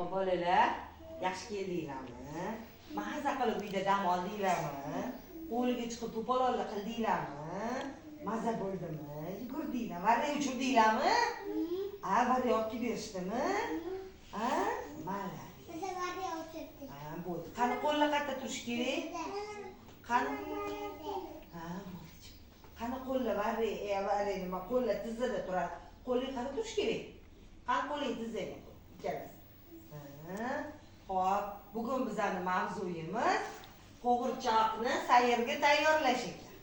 Xo'p, bolalar, yaxshi keldinglarmi? Maza qilib uyda dam oldinglarmi? Hovliga chiqib to'polonlar qildinglarmi? Maza bo'ldimi? Yugurdinglar, varra uchurdinglarmi? Varra olib kelib berishdimi? Mana. Bo'ldi. Qani qo'llar qayerda turishi kerak? Qani? Qani qo'llar varra nima qo'llar tizzada turadi. Qo'ling qayerda turishi kerak? Qani qo'ling tizzaga ikkalasi. Xo'p, bugun bizning mavzuyimiz qo'g'irchoqni sayrga tayyorlash ekan.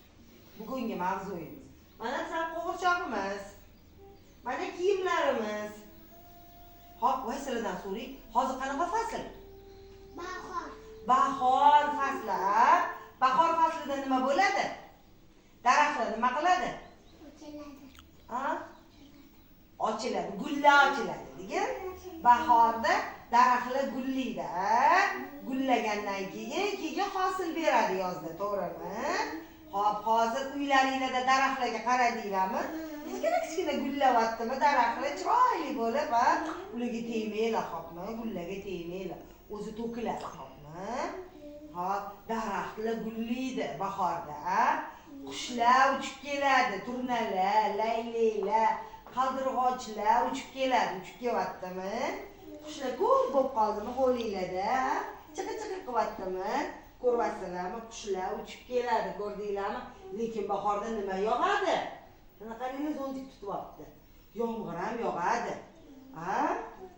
Bugungi mavzuyimiz. Mana bizning qo'g'irchoqimiz. Mana kiyimlarimiz. Xo'p, voy sizlardan so'rayman. Hozir qanaqa fasl? Bahor. Bahor fasli. Bahor faslida nima bo'ladi? Daraxtlar nima qiladi? Ochiladi. Ochiladi, gullar ochiladi degan. Bahorda daraxtlar gullaydi. Gullagandan keyin hosil beradi yozda, to'g'rimi? Xo'p, hozir uylaringizda daraxtlarga qaradinglarmi? Kichkina gullayaptimi? Daraxtlar chiroyli bo'lib, ularga tegmanglar, xo'pmi? Gullarga tegmanglar. O'zi to'kiladi, xo'pmi? Xo'p, daraxtlar gullaydi bahorda. Qushlar uchib keladi, turnalar, laylaklar, qaldirg'ochlar uchib keladi, uchib kelyaptimi? Qushlar ko'p bo'lib qoldimi hovlinglarda? Chiqi-chiqi qilyaptimi? Ko'ryapsizlarmi? Qushlar uchib keladi, ko'rdinglarmi? Lekin bahorda nima yog'adi? Mana qaranglar, zontik tutyapti. Yomg'ir ham yog'adi.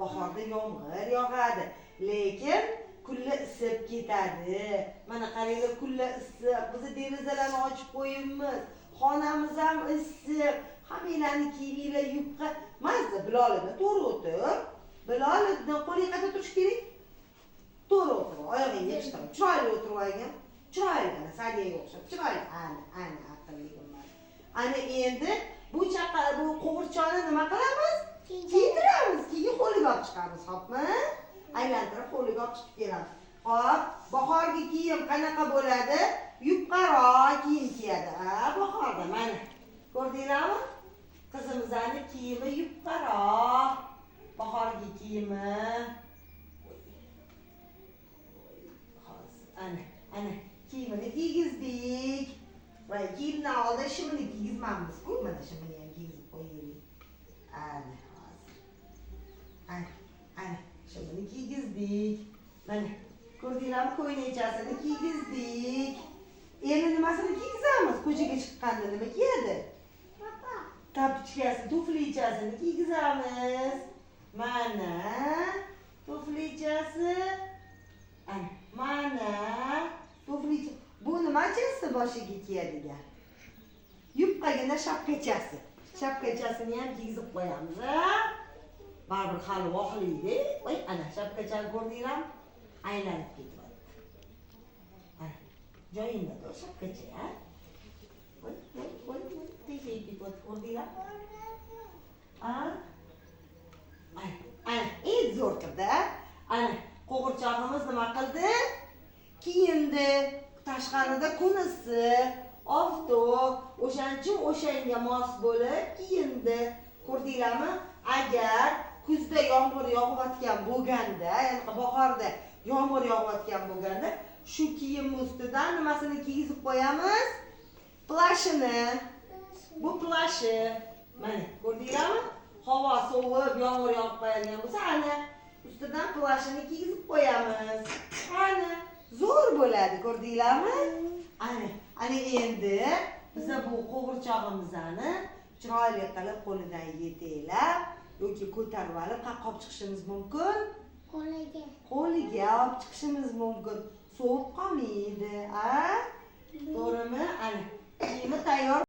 Bahorda yomg'ir yog'adi. Lekin kunlar isib ketadi. Mana qaranglar, kunlar issiq. Biz derazalarni ochib qo'yibmiz. Xonamiz ham issiq. Hammanglarning kiyiminglar yupqa. Mazza Bilolni to'g'ri o'tir. Bilolni qo'ling qayerda turishi kerak? To'g'ri o'tir. Oyog'ingga chiqib. Chiroyli o'tirib olgan. Chiroyli, ana Sadiyaga o'xshab. Chiroyli. Ana aqlligim bor. Ana endi bu qo'g'irchoqni nima qilamiz? Kiydiramiz. Keyin hovliga olib chiqamiz, xo'pmi? Aylantirib hovliga olib chiqib kelamiz. Xo'p, bahorgi kiyim qanaqa bo'ladi? Yupqaroq kiyim kiyadi. Bahorda mana. Ko'rdinglarmi? Qizimizning kiyimi yupqaroq. Bahorgi kiyimi. Ana kiyimini kiygizdik. Va kiyimni oldin shimini kiygizmamiz-ku. Mana shimini ham kiygizib qo'yaylik. Ana hozir. Ana shimini kiygizdik. Mana ko'rdinglarmi? Ko'ylakchasini kiygizdik. Endi nimasini kiygizamiz? Ko'chaga chiqqanda nima kiyadi? Tapichkasi, tuflichasini kiygizamiz. Mana tuflichasi. Mana tuflicha. Bu nimachasi boshiga kiyadigan? Yupqagina shapkachasi. Shapkachasini ham kiygizib qo'yamiz. Baribir hali vohlaydi. Voy, ana shapkachani ko'rdinglarmi? Aylanib ketyapti. Ana joyingda tur shapkacha, Voy, teshib ketyapti, ko'rdinglarmi? Ana, zo'r turdi. Ana qo'g'irchoqimiz nima qildi? Kiyindi. Tashqarida kun issiq, oftob, o'shanga mos bo'lib kiyindi. Ko'rdinglarmi? Agar kuzda yomg'ir yog'ayotgan bo'lganda, ya'ni bahorda yomg'ir yog'ayotgan bo'lganda, shu kiyim ustidan nimasini kiygizib qo'yamiz? Plashini. Bu plashi. Mana, ko'rdinglarmi? Havo sovib, yomg'ir yog'ib qo'yadigan bo'lsa, ana ustidan plashini kiygizib qo'yamiz. Ana zo'r bo'ladi, ko'rdinglarmi? Ana endi biz bu qo'g'irchog'imizni chiroyli qilib qo'lidan yetaklab yoki ko'tarib olib qayerga olib chiqishimiz mumkin? Qo'liga olib chiqishimiz mumkin. Sovib qolmaydi, To'g'rimi? Ana kiyimi tayyor.